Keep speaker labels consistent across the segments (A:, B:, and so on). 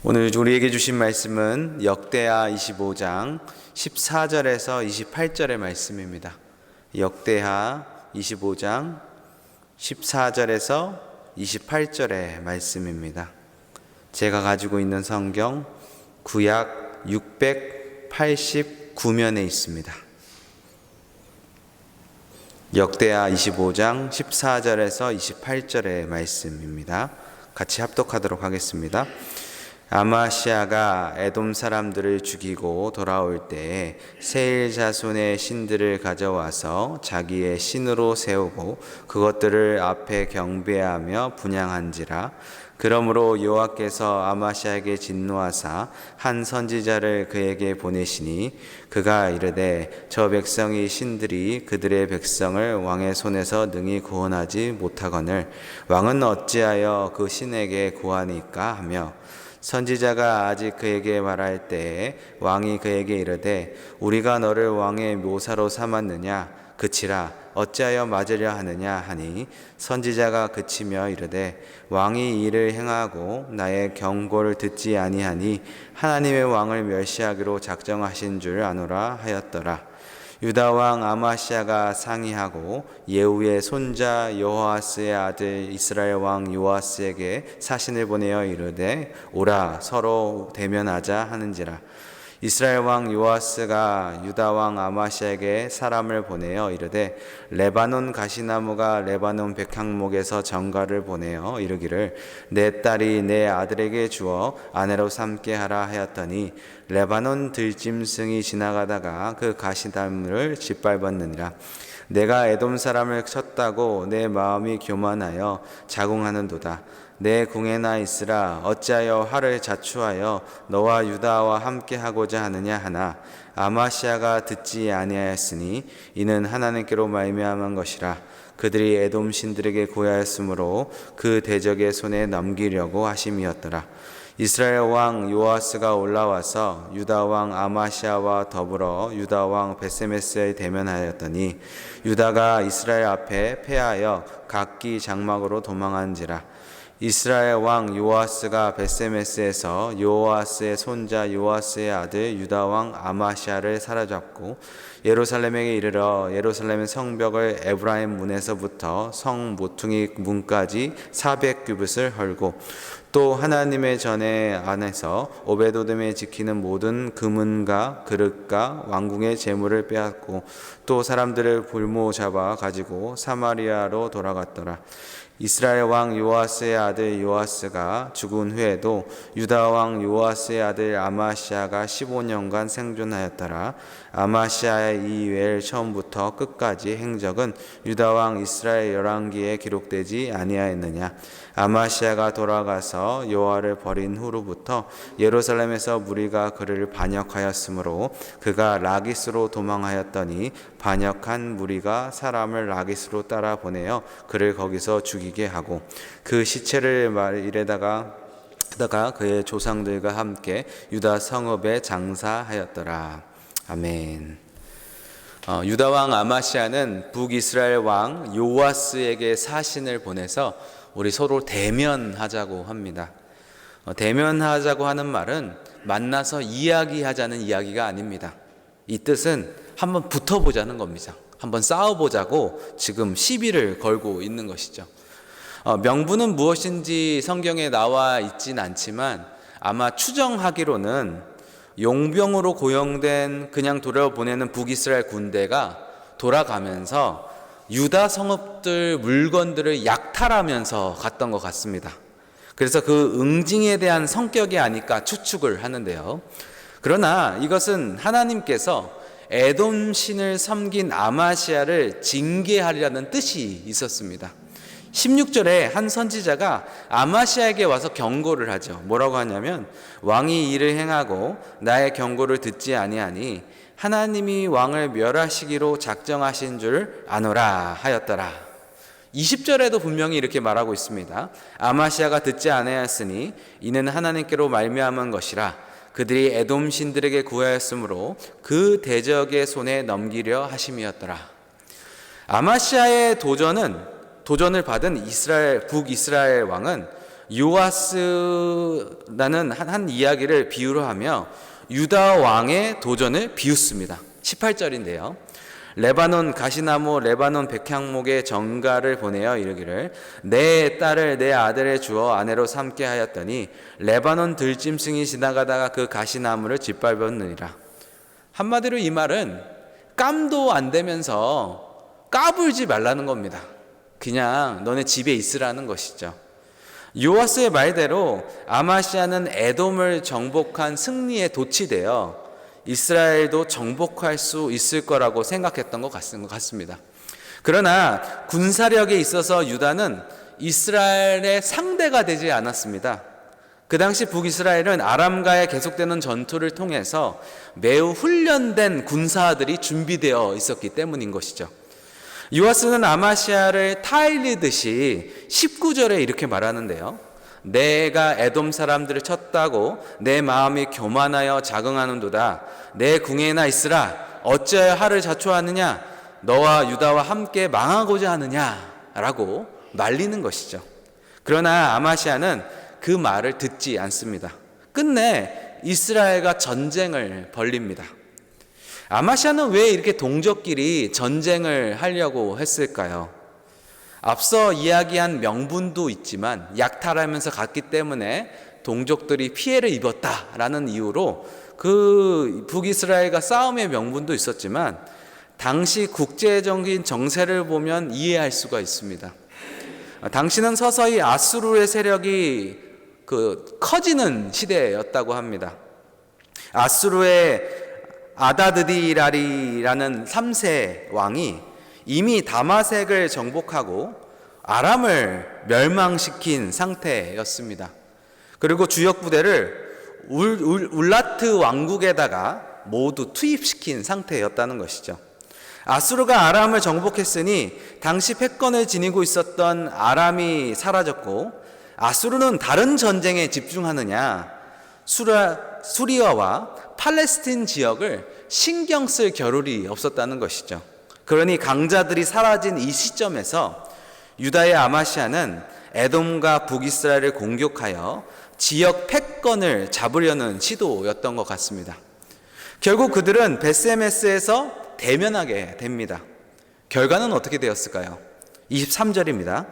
A: 오늘 우리에게 주신 말씀은 역대하 25장 14절에서 28절의 말씀입니다. 역대하 25장 14절에서 28절의 말씀입니다. 제가 가지고 있는 성경 구약 689면에 있습니다. 역대하 25장 14절에서 28절의 말씀입니다. 같이 합독하도록 하겠습니다. 아마시아가 에돔 사람들을 죽이고 돌아올 때에 세일 자손의 신들을 가져와서 자기의 신으로 세우고 그것들을 앞에 경배하며 분향한지라. 그러므로 여호와께서 아마시아에게 진노하사 한 선지자를 그에게 보내시니 그가 이르되 저 백성이 신들이 그들의 백성을 왕의 손에서 능히 구원하지 못하거늘 왕은 어찌하여 그 신에게 구하니까 하며, 선지자가 아직 그에게 말할 때에 왕이 그에게 이르되 우리가 너를 왕의 묘사로 삼았느냐 그치라 어찌하여 맞으려 하느냐 하니, 선지자가 그치며 이르되 왕이 이를 행하고 나의 경고를 듣지 아니하니 하나님의 왕을 멸시하기로 작정하신 줄 아노라 하였더라. 유다 왕 아마시아가 상의하고 예후의 손자 여호아스의 아들 이스라엘 왕 요아스에게 사신을 보내어 이르되 오라 서로 대면하자 하는지라. 이스라엘 왕 요아스가 유다 왕 아마시아에게 사람을 보내어 이르되 레바논 가시나무가 레바논 백향목에서 전가를 보내어 이르기를 내 딸이 내 아들에게 주어 아내로 삼게 하라 하였더니, 레바논 들짐승이 지나가다가 그 가시나무를 짓밟았느니라. 내가 에돔 사람을 쳤다고 내 마음이 교만하여 자궁하는도다. 내 궁에나 있으라 어찌하여 화를 자초하여 너와 유다와 함께 하고자 하느냐 하나, 아마시아가 듣지 아니하였으니 이는 하나님께로 말미암은 것이라. 그들이 에돔 신들에게 구하였으므로 그 대적의 손에 넘기려고 하심이었더라. 이스라엘 왕 요아스가 올라와서 유다 왕 아마시아와 더불어 유다 왕 베세메스에 대면하였더니 유다가 이스라엘 앞에 패하여 각기 장막으로 도망한지라. 이스라엘 왕 요아스가 베세메스에서 요아스의 손자 요아스의 아들 유다 왕 아마시아를 사로잡고 예루살렘에 이르러 예루살렘 성벽을 에브라임 문에서부터 성 모퉁이 문까지 400규빗을 헐고, 또 하나님의 전에 안에서 오베도돔에 지키는 모든 금은과 그릇과 왕궁의 재물을 빼앗고, 또 사람들을 볼모 잡아 가지고 사마리아로 돌아갔더라. 이스라엘 왕 요아스의 아들 요아스가 죽은 후에도 유다 왕 요아스의 아들 아마시아가 15년간 생존하였더라. 아마시아의 이 외를 처음부터 끝까지 행적은 유다 왕 이스라엘 열왕기에 기록되지 아니하였느냐. 아마시아가 돌아가서 여호와를 버린 후로부터 예루살렘에서 무리가 그를 반역하였으므로 그가 라기스로 도망하였더니 반역한 무리가 사람을 라기스로 따라 보내어 그를 거기서 죽이게 하고 그 시체를 이래다가 그의 조상들과 함께 유다 성읍에 장사하였더라. 아멘. 유다 왕 아마시아는 북이스라엘 왕 요아스에게 사신을 보내서 우리 서로 대면하자고 합니다. 대면하자고 하는 말은 만나서 이야기하자는 이야기가 아닙니다. 이 뜻은 한번 붙어보자는 겁니다. 한번 싸워보자고 지금 시비를 걸고 있는 것이죠. 명분은 무엇인지 성경에 나와 있진 않지만 아마 추정하기로는 용병으로 고용된 그냥 돌아보내는 북이스라엘 군대가 돌아가면서 유다 성읍들 물건들을 약탈하면서 갔던 것 같습니다. 그래서 그 응징에 대한 성격이 아닐까 추측을 하는데요. 그러나 이것은 하나님께서 에돔 신을 섬긴 아마시아를 징계하리라는 뜻이 있었습니다. 16절에 한 선지자가 아마시아에게 와서 경고를 하죠. 뭐라고 하냐면 왕이 이를 행하고 나의 경고를 듣지 아니하니 하나님이 왕을 멸하시기로 작정하신 줄 아노라 하였더라. 20절에도 분명히 이렇게 말하고 있습니다. 아마시아가 듣지 아니하였으니 이는 하나님께로 말미암은 것이라. 그들이 에돔 신들에게 구하였으므로 그 대적의 손에 넘기려 하심이었더라. 아마시아의 도전을 받은 북이스라엘 왕은 요아스라는 한 이야기를 비유로 하며 유다 왕의 도전을 비웃습니다. 18절인데요. 레바논 가시나무 레바논 백향목의 정가를 보내어 이르기를 내 딸을 내 아들의 주어 아내로 삼게 하였더니 레바논 들짐승이 지나가다가 그 가시나무를 짓밟았느니라. 한마디로 이 말은 깜도 안 대면서 까불지 말라는 겁니다. 그냥 너네 집에 있으라는 것이죠. 요아스의 말대로 아마시아는 에돔을 정복한 승리에 도취되어 이스라엘도 정복할 수 있을 거라고 생각했던 것 같습니다. 그러나 군사력에 있어서 유다는 이스라엘의 상대가 되지 않았습니다. 그 당시 북이스라엘은 아람과의 계속되는 전투를 통해서 매우 훈련된 군사들이 준비되어 있었기 때문인 것이죠. 요아스는 아마시아를 타일리듯이 19절에 이렇게 말하는데요. 내가 에돔 사람들을 쳤다고 내 마음이 교만하여 자긍하는도다. 내 궁에나 있으라. 어찌하여 하를 자초하느냐? 너와 유다와 함께 망하고자 하느냐라고 말리는 것이죠. 그러나 아마시아는 그 말을 듣지 않습니다. 끝내 이스라엘과 전쟁을 벌립니다. 아마시아는 왜 이렇게 동족끼리 전쟁을 하려고 했을까요? 앞서 이야기한 명분도 있지만 약탈하면서 갔기 때문에 동족들이 피해를 입었다라는 이유로 그 북이스라엘과 싸움의 명분도 있었지만 당시 국제적인 정세를 보면 이해할 수가 있습니다. 당시는 서서히 아수르의 세력이 커지는 시대였다고 합니다. 아수르의 아다드디라리라는 3세 왕이 이미 다마색을 정복하고 아람을 멸망시킨 상태였습니다. 그리고 주력 부대를 울라트 왕국에다가 모두 투입시킨 상태였다는 것이죠. 아수르가 아람을 정복했으니 당시 패권을 지니고 있었던 아람이 사라졌고 아수르는 다른 전쟁에 집중하느냐 수리아와 팔레스틴 지역을 신경 쓸 겨를이 없었다는 것이죠. 그러니 강자들이 사라진 이 시점에서 유다의 아마시아는 에돔과 북이스라엘을 공격하여 지역 패권을 잡으려는 시도였던 것 같습니다. 결국 그들은 베스메스에서 대면하게 됩니다. 결과는 어떻게 되었을까요? 23절입니다.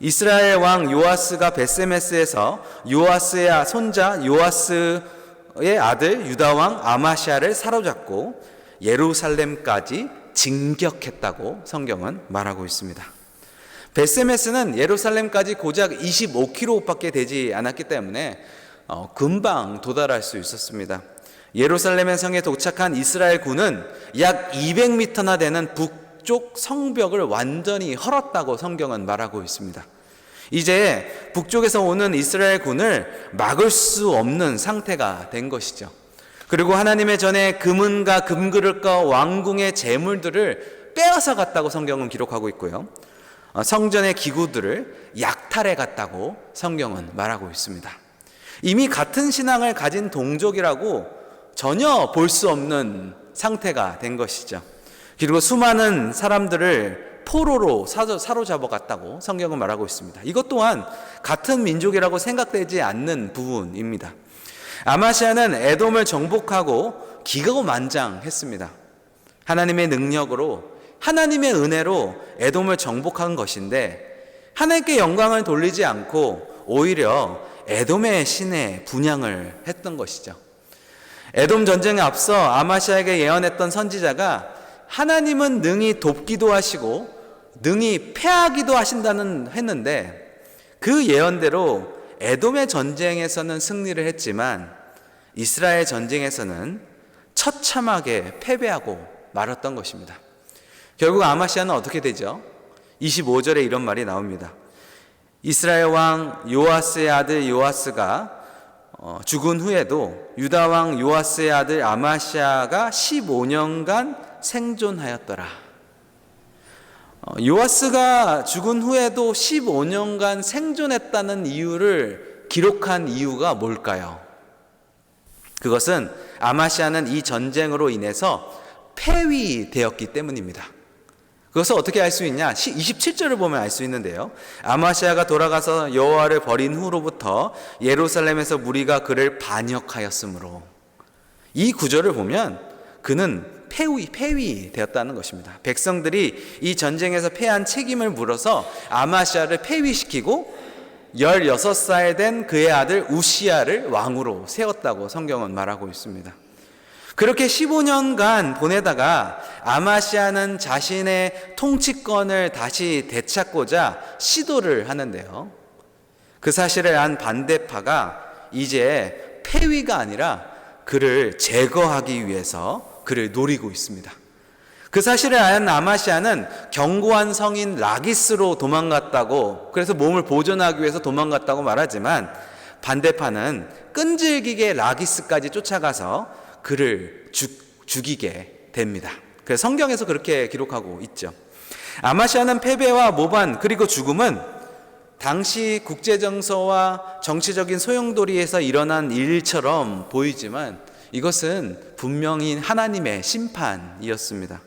A: 이스라엘 왕 요아스가 베스메스에서 요아스의 손자 요아스의 아들 유다 왕 아마시아를 사로잡고 예루살렘까지 진격했다고 성경은 말하고 있습니다. 베스메스는 예루살렘까지 고작 25km밖에 되지 않았기 때문에 금방 도달할 수 있었습니다. 예루살렘의 성에 도착한 이스라엘 군은 약 200m나 되는 북쪽 성벽을 완전히 헐었다고 성경은 말하고 있습니다. 이제 북쪽에서 오는 이스라엘 군을 막을 수 없는 상태가 된 것이죠. 그리고 하나님의 전에 금은과 금그릇과 왕궁의 재물들을 빼앗아 갔다고 성경은 기록하고 있고요. 성전의 기구들을 약탈해 갔다고 성경은 말하고 있습니다. 이미 같은 신앙을 가진 동족이라고 전혀 볼 수 없는 상태가 된 것이죠. 그리고 수많은 사람들을 포로로 사로잡아 갔다고 성경은 말하고 있습니다. 이것 또한 같은 민족이라고 생각되지 않는 부분입니다. 아마시아는 에돔을 정복하고 기고만장했습니다. 하나님의 능력으로 하나님의 은혜로 에돔을 정복한 것인데 하나님께 영광을 돌리지 않고 오히려 에돔의 신에 분향을 했던 것이죠. 에돔 전쟁에 앞서 아마시아에게 예언했던 선지자가 하나님은 능히 돕기도 하시고 능히 패하기도 하신다는 했는데 그 예언대로 에돔의 전쟁에서는 승리를 했지만 이스라엘 전쟁에서는 처참하게 패배하고 말았던 것입니다. 결국 아마시아는 어떻게 되죠? 25절에 이런 말이 나옵니다. 이스라엘 왕 요아스의 아들 요아스가 죽은 후에도 유다 왕 요아스의 아들 아마시아가 15년간 생존하였더라. 요아스가 죽은 후에도 15년간 생존했다는 이유를 기록한 이유가 뭘까요? 그것은 아마시아는 이 전쟁으로 인해서 폐위되었기 때문입니다. 그것을 어떻게 알 수 있냐? 27절을 보면 알 수 있는데요. 아마시아가 돌아가서 여호와를 버린 후로부터 예루살렘에서 무리가 그를 반역하였으므로, 이 구절을 보면 그는 폐위되었다는 것입니다. 백성들이 이 전쟁에서 패한 책임을 물어서 아마시아를 폐위시키고 16살 된 그의 아들 우시야를 왕으로 세웠다고 성경은 말하고 있습니다. 그렇게 15년간 보내다가 아마시아는 자신의 통치권을 다시 되찾고자 시도를 하는데요. 그 사실을 안 반대파가 이제 폐위가 아니라 그를 제거하기 위해서 그를 노리고 있습니다. 그 사실을 안 아마시아는 견고한 성인 라기스로 도망갔다고, 그래서 몸을 보존하기 위해서 도망갔다고 말하지만, 반대파는 끈질기게 라기스까지 쫓아가서 그를 죽이게 됩니다. 그래서 성경에서 그렇게 기록하고 있죠. 아마시아는 패배와 모반 그리고 죽음은 당시 국제정서와 정치적인 소용돌이에서 일어난 일처럼 보이지만 이것은 분명히 하나님의 심판이었습니다.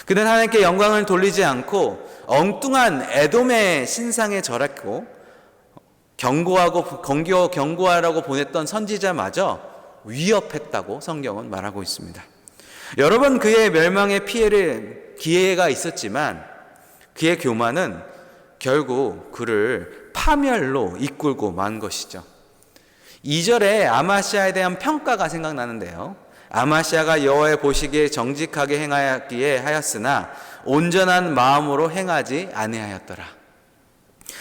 A: 그는 하나님께 영광을 돌리지 않고 엉뚱한 에돔의 신상에 절했고, 경고하라고 보냈던 선지자마저 위협했다고 성경은 말하고 있습니다. 여러 번 그의 멸망의 기회가 있었지만 그의 교만은 결국 그를 파멸로 이끌고 만 것이죠. 2절에 아마시아에 대한 평가가 생각나는데요. 아마시아가 여호와의 보시기에 정직하게 행하였기에 하였으나 온전한 마음으로 행하지 아니하였더라.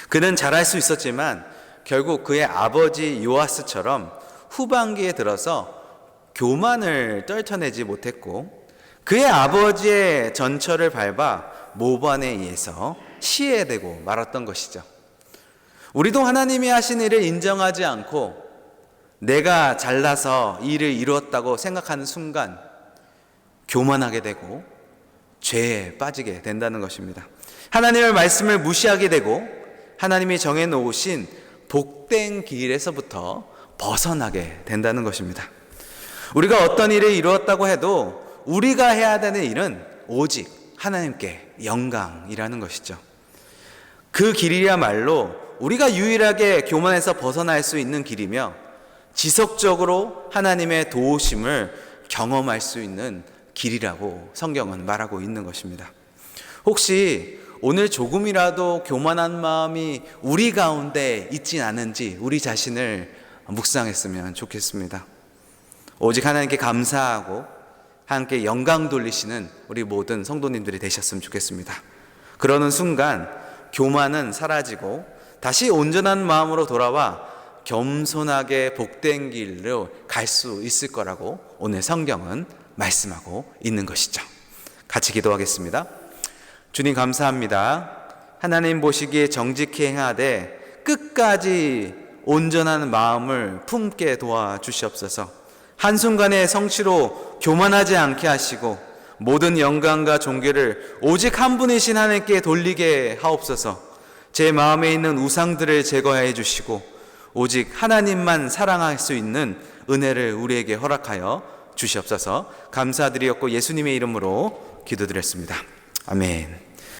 A: 그는 잘할 수 있었지만 결국 그의 아버지 요아스처럼 후반기에 들어서 교만을 떨쳐내지 못했고, 그의 아버지의 전철을 밟아 모반에 의해서 시해되고 말았던 것이죠. 우리도 하나님이 하신 일을 인정하지 않고 내가 잘나서 일을 이루었다고 생각하는 순간 교만하게 되고 죄에 빠지게 된다는 것입니다. 하나님의 말씀을 무시하게 되고 하나님이 정해놓으신 복된 길에서부터 벗어나게 된다는 것입니다. 우리가 어떤 일을 이루었다고 해도 우리가 해야 되는 일은 오직 하나님께 영광이라는 것이죠. 그 길이야말로 우리가 유일하게 교만에서 벗어날 수 있는 길이며 지속적으로 하나님의 도우심을 경험할 수 있는 길이라고 성경은 말하고 있는 것입니다. 혹시 오늘 조금이라도 교만한 마음이 우리 가운데 있진 않은지 우리 자신을 묵상했으면 좋겠습니다. 오직 하나님께 감사하고 하나님께 영광 돌리시는 우리 모든 성도님들이 되셨으면 좋겠습니다. 그러는 순간 교만은 사라지고 다시 온전한 마음으로 돌아와 겸손하게 복된 길로 갈 수 있을 거라고 오늘 성경은 말씀하고 있는 것이죠. 같이 기도하겠습니다. 주님 감사합니다. 하나님 보시기에 정직히 행하되 끝까지 온전한 마음을 품게 도와주시옵소서. 한순간의 성취로 교만하지 않게 하시고 모든 영광과 존귀를 오직 한 분이신 하나님께 돌리게 하옵소서. 제 마음에 있는 우상들을 제거해 주시고 오직 하나님만 사랑할 수 있는 은혜를 우리에게 허락하여 주시옵소서. 감사드리었고 예수님의 이름으로 기도드렸습니다. 아멘.